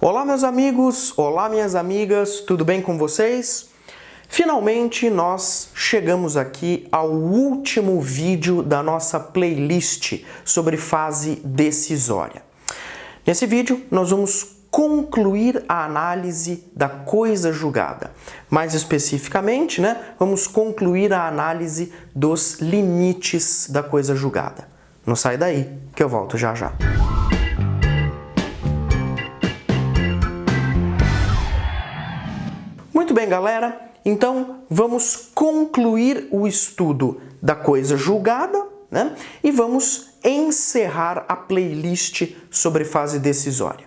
Olá, meus amigos, olá, minhas amigas, tudo bem com vocês? Finalmente nós chegamos aqui ao último vídeo da nossa playlist sobre fase decisória. Nesse vídeo nós vamos concluir a análise da coisa julgada. Mais especificamente, vamos concluir a análise dos limites da coisa julgada. Não sai daí que eu volto já já. Muito bem, galera, então vamos concluir o estudo da coisa julgada, e vamos encerrar a playlist sobre fase decisória.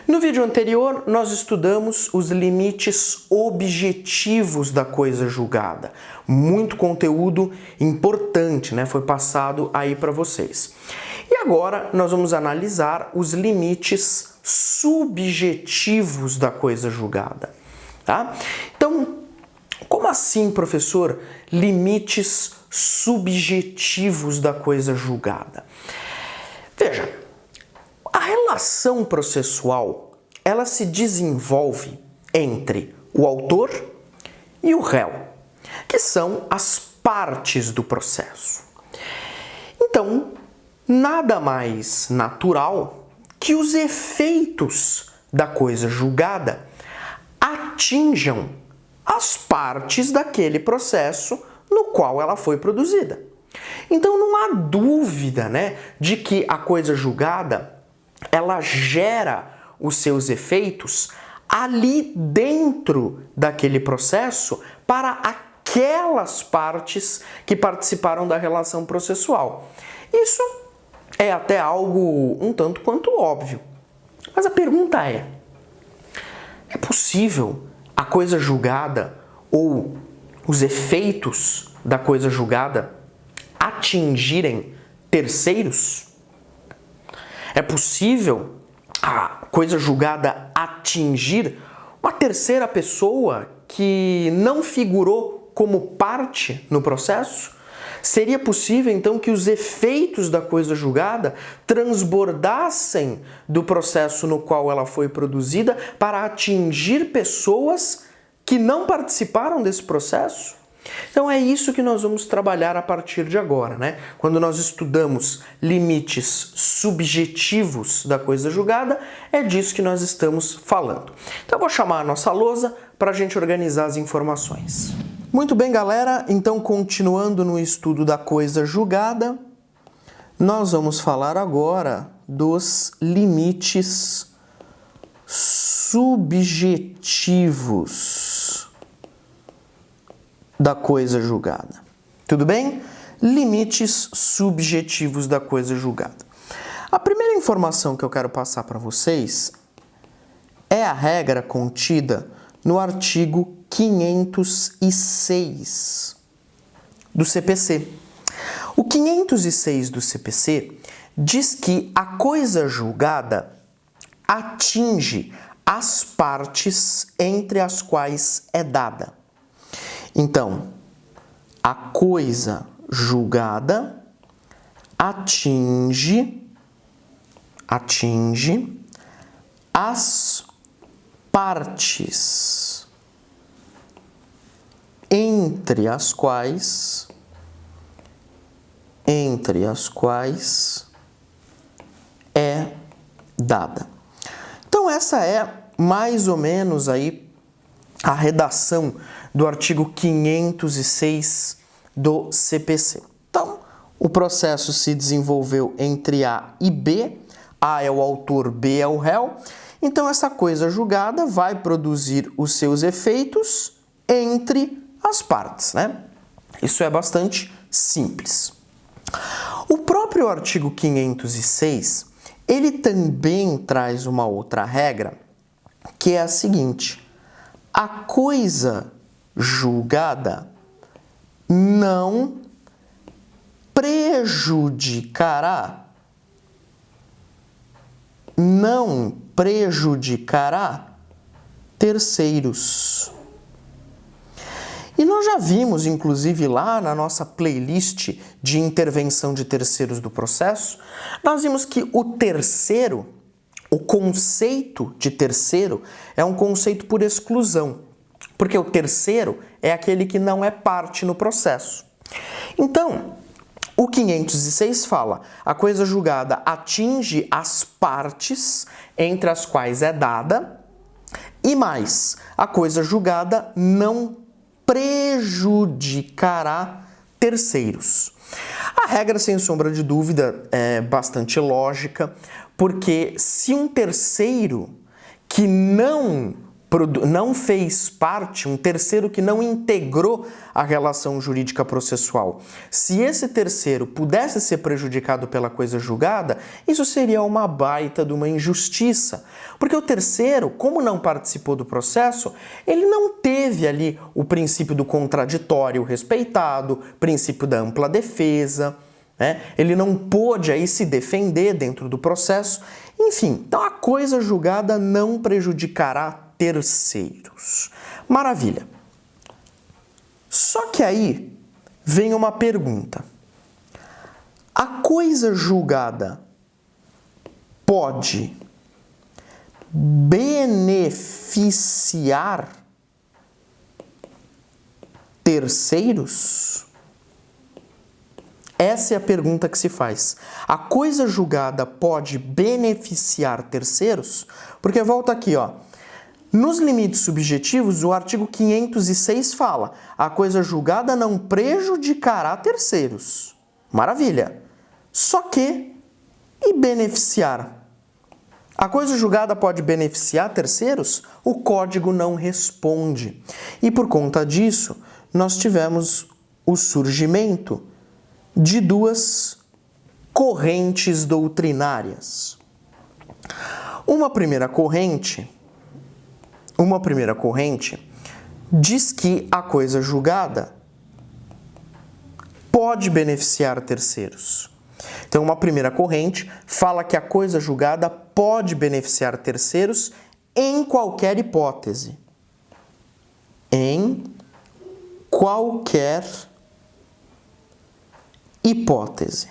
No vídeo anterior, nós estudamos os limites objetivos da coisa julgada. Muito conteúdo importante, foi passado aí para vocês. E agora nós vamos analisar os limites subjetivos da coisa julgada. Tá? Então, como assim, professor, limites subjetivos da coisa julgada? Veja, a relação processual, ela se desenvolve entre o autor e o réu, que são as partes do processo. Então, nada mais natural que os efeitos da coisa julgada atinjam as partes daquele processo no qual ela foi produzida. Então não há dúvida, de que a coisa julgada ela gera os seus efeitos ali dentro daquele processo para aquelas partes que participaram da relação processual. Isso é até algo um tanto quanto óbvio. Mas a pergunta é possível a coisa julgada ou os efeitos da coisa julgada atingirem terceiros? É possível a coisa julgada atingir uma terceira pessoa que não figurou como parte no processo? Seria possível, então, que os efeitos da coisa julgada transbordassem do processo no qual ela foi produzida para atingir pessoas que não participaram desse processo? Então é isso que nós vamos trabalhar a partir de agora, Quando nós estudamos limites subjetivos da coisa julgada, é disso que nós estamos falando. Então eu vou chamar a nossa lousa para a gente organizar as informações. Muito bem, galera, então continuando no estudo da coisa julgada, nós vamos falar agora dos limites subjetivos da coisa julgada. Tudo bem? Limites subjetivos da coisa julgada. A primeira informação que eu quero passar para vocês é a regra contida no artigo 506 do CPC. O 506 do CPC diz que a coisa julgada atinge as partes entre as quais é dada. Então, a coisa julgada atinge as partes entre as quais é dada. Então essa é mais ou menos aí a redação do artigo 506 do CPC. Então, o processo se desenvolveu entre A e B. A é o autor, B é o réu. Então essa coisa julgada vai produzir os seus efeitos entre as partes, Isso é bastante simples. O próprio artigo 506, ele também traz uma outra regra, que é a seguinte: a coisa julgada não prejudicará terceiros. E nós já vimos, inclusive, lá na nossa playlist de intervenção de terceiros do processo, nós vimos que o terceiro, o conceito de terceiro é um conceito por exclusão, porque o terceiro é aquele que não é parte no processo. Então, o 506 fala: a coisa julgada atinge as partes entre as quais é dada, e mais, a coisa julgada não prejudicará terceiros. A regra, sem sombra de dúvida, é bastante lógica, porque se um terceiro que não fez parte, um terceiro que não integrou a relação jurídica processual, se esse terceiro pudesse ser prejudicado pela coisa julgada, isso seria uma baita de uma injustiça. Porque o terceiro, como não participou do processo, ele não teve ali o princípio do contraditório respeitado, princípio da ampla defesa, né? Ele não pôde aí se defender dentro do processo. Enfim, então a coisa julgada não prejudicará terceiros. Maravilha. Só que aí vem uma pergunta. A coisa julgada pode beneficiar terceiros? Essa é a pergunta que se faz. A coisa julgada pode beneficiar terceiros? Porque volta aqui, ó. Nos limites subjetivos, o artigo 506 fala: a coisa julgada não prejudicará terceiros. Maravilha. Só que, e beneficiar? A coisa julgada pode beneficiar terceiros? O código não responde. E por conta disso, nós tivemos o surgimento de duas correntes doutrinárias. Uma primeira corrente diz que a coisa julgada pode beneficiar terceiros. Então, uma primeira corrente fala que a coisa julgada pode beneficiar terceiros em qualquer hipótese. Em qualquer hipótese.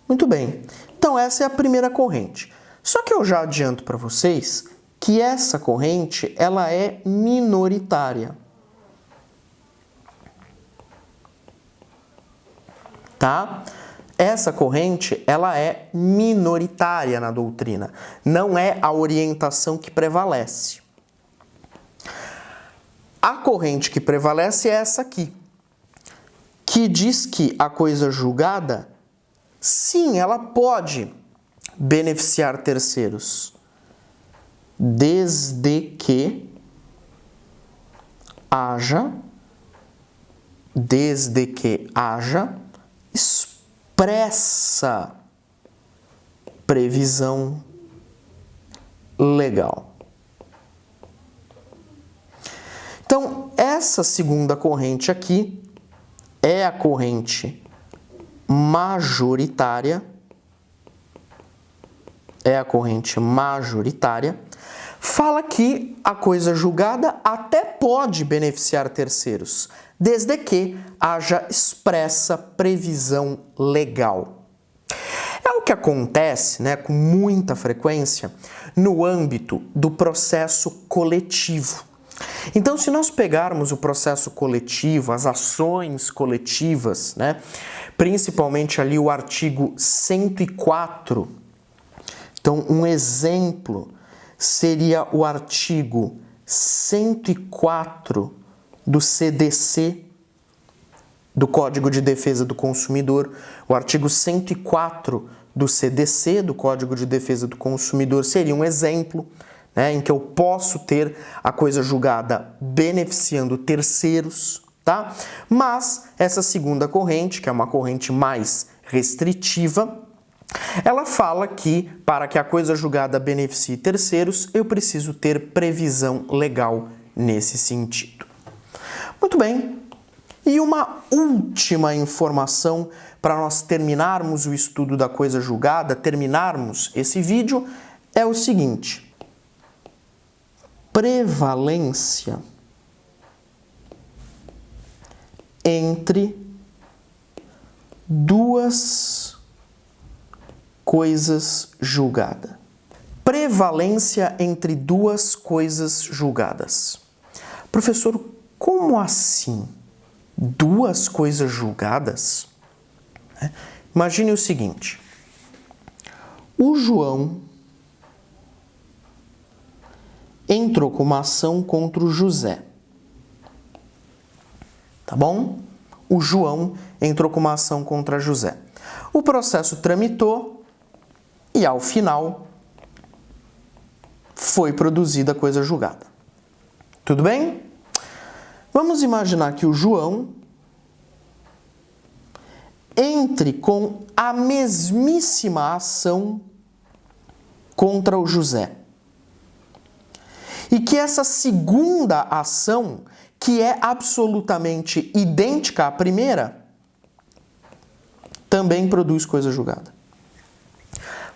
Muito bem. Então, essa é a primeira corrente. Só que eu já adianto para vocês que essa corrente, ela é minoritária. Tá? Essa corrente, ela é minoritária na doutrina. Não é a orientação que prevalece. A corrente que prevalece é essa aqui, que diz que a coisa julgada, sim, ela pode beneficiar terceiros, desde que haja expressa previsão legal. Então, essa segunda corrente aqui é a corrente majoritária. Fala que a coisa julgada até pode beneficiar terceiros, desde que haja expressa previsão legal. É o que acontece, né, com muita frequência no âmbito do processo coletivo. Então, se nós pegarmos o processo coletivo, as ações coletivas, né, principalmente ali o artigo 104, então um exemplo seria o artigo 104 do CDC, do Código de Defesa do Consumidor, o artigo 104 do CDC, do Código de Defesa do Consumidor, seria um exemplo, né, em que eu posso ter a coisa julgada beneficiando terceiros, tá? Mas essa segunda corrente, que é uma corrente mais restritiva, ela fala que, para que a coisa julgada beneficie terceiros, eu preciso ter previsão legal nesse sentido. Muito bem. E uma última informação para nós terminarmos o estudo da coisa julgada, terminarmos esse vídeo, é o seguinte: prevalência entre duas coisas julgadas. Prevalência entre duas coisas julgadas. Professor, como assim? Duas coisas julgadas? Imagine o seguinte. O João entrou com uma ação contra o José. Tá bom? O João entrou com uma ação contra José. O processo tramitou e, ao final, foi produzida a coisa julgada. Tudo bem? Vamos imaginar que o João entre com a mesmíssima ação contra o José. E que essa segunda ação, que é absolutamente idêntica à primeira, também produz coisa julgada.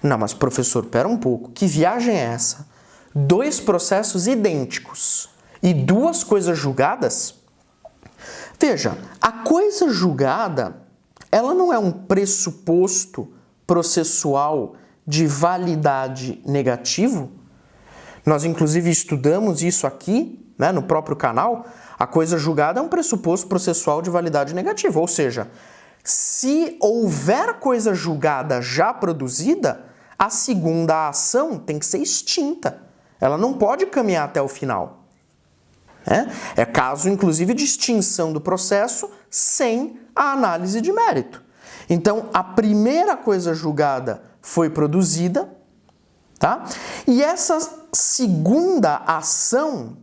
Não, mas professor, pera um pouco, que viagem é essa? Dois processos idênticos e duas coisas julgadas? Veja, a coisa julgada, ela não é um pressuposto processual de validade negativo? Nós, inclusive, estudamos isso aqui, né, no próprio canal. A coisa julgada é um pressuposto processual de validade negativa, ou seja, se houver coisa julgada já produzida, a segunda ação tem que ser extinta. Ela não pode caminhar até o final. É caso, inclusive, de extinção do processo sem a análise de mérito. Então, a primeira coisa julgada foi produzida, tá? E essa segunda ação,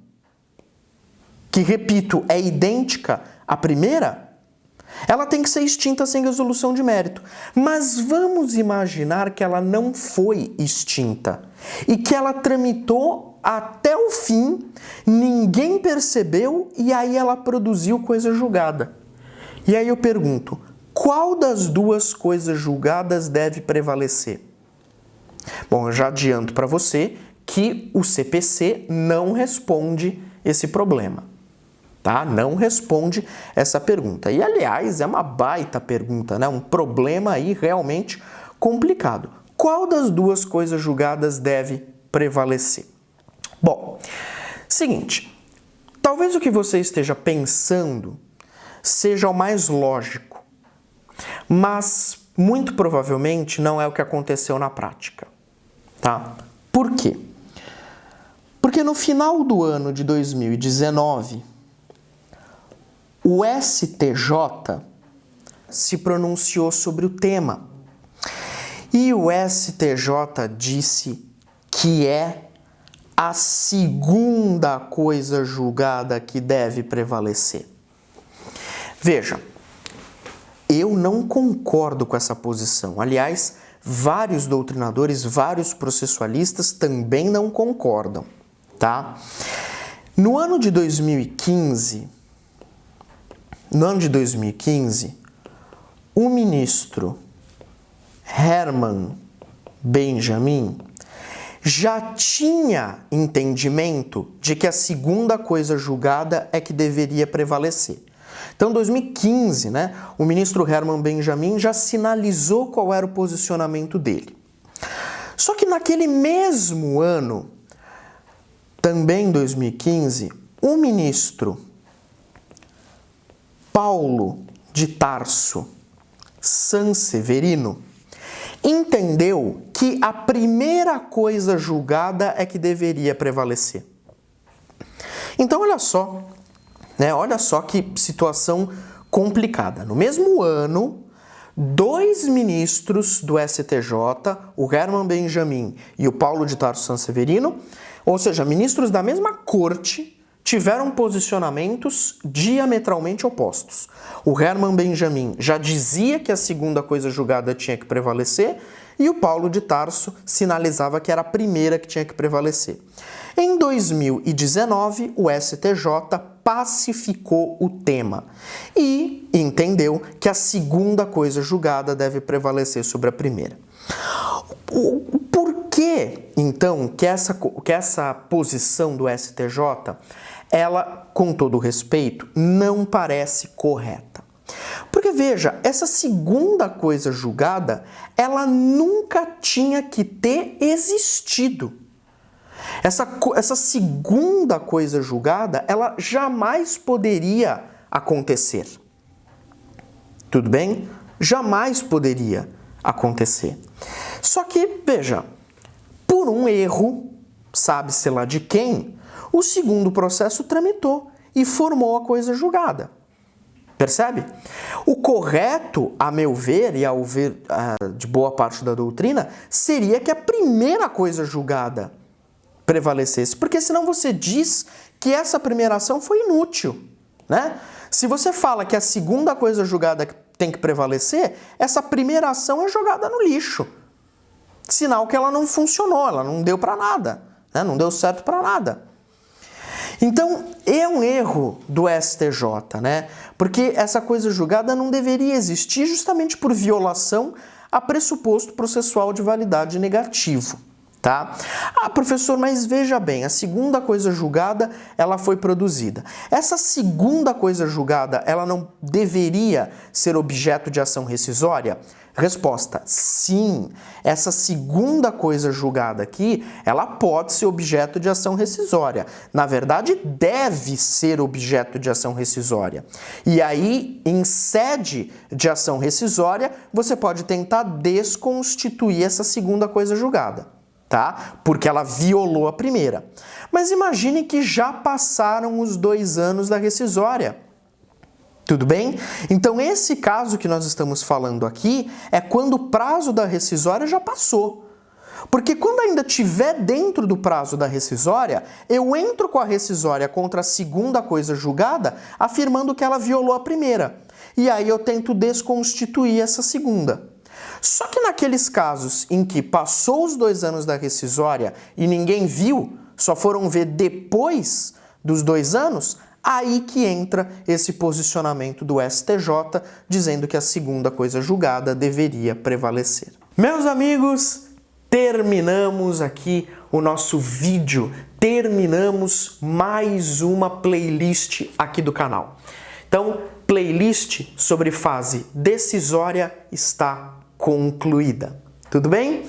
que, repito, é idêntica à primeira, ela tem que ser extinta sem resolução de mérito. Mas vamos imaginar que ela não foi extinta e que ela tramitou até o fim, ninguém percebeu e aí ela produziu coisa julgada. E aí eu pergunto, qual das duas coisas julgadas deve prevalecer? Bom, eu já adianto para você que o CPC não responde esse problema, tá? Não responde essa pergunta. E, aliás, é uma baita pergunta, né? Um problema aí realmente complicado. Qual das duas coisas julgadas deve prevalecer? Bom, seguinte, talvez o que você esteja pensando seja o mais lógico, mas muito provavelmente não é o que aconteceu na prática, tá? Por quê? Porque no final do ano de 2019, o STJ se pronunciou sobre o tema. E o STJ disse que é a segunda coisa julgada que deve prevalecer. Veja, eu não concordo com essa posição. Aliás, vários doutrinadores, vários processualistas também não concordam, tá? No ano de 2015, o ministro Herman Benjamin já tinha entendimento de que a segunda coisa julgada é que deveria prevalecer. Então, em 2015, né, o ministro Herman Benjamin já sinalizou qual era o posicionamento dele. Só que naquele mesmo ano, também em 2015, o ministro Paulo de Tarso Sanseverino entendeu que a primeira coisa julgada é que deveria prevalecer. Então, olha só, né? Olha só que situação complicada. No mesmo ano, dois ministros do STJ, o Herman Benjamin e o Paulo de Tarso Sanseverino, ou seja, ministros da mesma corte, tiveram posicionamentos diametralmente opostos. O Herman Benjamin já dizia que a segunda coisa julgada tinha que prevalecer e o Paulo de Tarso sinalizava que era a primeira que tinha que prevalecer. Em 2019, o STJ pacificou o tema e entendeu que a segunda coisa julgada deve prevalecer sobre a primeira. Por que, então, que essa posição do STJ, ela, com todo respeito, não parece correta? Porque veja, essa segunda coisa julgada, ela nunca tinha que ter existido. Essa segunda coisa julgada, ela jamais poderia acontecer. Tudo bem? Jamais poderia acontecer. Só que, veja, por um erro, sabe-se lá de quem, o segundo processo tramitou e formou a coisa julgada. Percebe? O correto, a meu ver, e ao ver de boa parte da doutrina, seria que a primeira coisa julgada prevalecesse, porque senão você diz que essa primeira ação foi inútil, né? Se você fala que a segunda coisa julgada tem que prevalecer, essa primeira ação é jogada no lixo. Sinal que ela não funcionou, ela não deu para nada, né? Não deu certo para nada. Então, é um erro do STJ, né? Porque essa coisa julgada não deveria existir justamente por violação a pressuposto processual de validade negativo, tá? Ah, professor, mas veja bem, a segunda coisa julgada, ela foi produzida. Essa segunda coisa julgada, ela não deveria ser objeto de ação rescisória? Resposta: sim. Essa segunda coisa julgada aqui, ela pode ser objeto de ação rescisória. Na verdade, deve ser objeto de ação rescisória. E aí, em sede de ação rescisória, você pode tentar desconstituir essa segunda coisa julgada, tá? Porque ela violou a primeira. Mas imagine que já passaram os 2 anos da rescisória. Tudo bem? Então, esse caso que nós estamos falando aqui é quando o prazo da rescisória já passou. Porque quando ainda estiver dentro do prazo da rescisória, eu entro com a rescisória contra a segunda coisa julgada, afirmando que ela violou a primeira. E aí eu tento desconstituir essa segunda. Só que naqueles casos em que passou os 2 anos da rescisória e ninguém viu, só foram ver depois dos 2 anos, aí que entra esse posicionamento do STJ dizendo que a segunda coisa julgada deveria prevalecer. Meus amigos, terminamos aqui o nosso vídeo, terminamos mais uma playlist aqui do canal. Então, playlist sobre fase decisória está concluída. Tudo bem?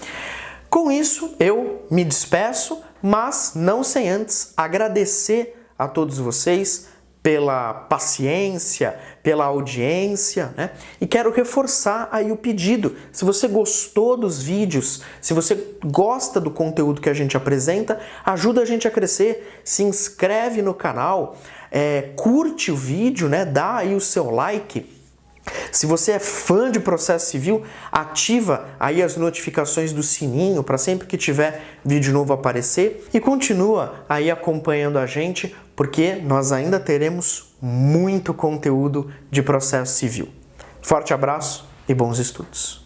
Com isso, eu me despeço, mas não sem antes agradecer a todos vocês pela paciência, pela audiência, né? E quero reforçar aí o pedido. Se você gostou dos vídeos, se você gosta do conteúdo que a gente apresenta, ajuda a gente a crescer, se inscreve no canal, curte o vídeo, né? Dá aí o seu like. Se você é fã de processo civil, ativa aí as notificações do sininho para sempre que tiver vídeo novo aparecer e continua aí acompanhando a gente, porque nós ainda teremos muito conteúdo de processo civil. Forte abraço e bons estudos!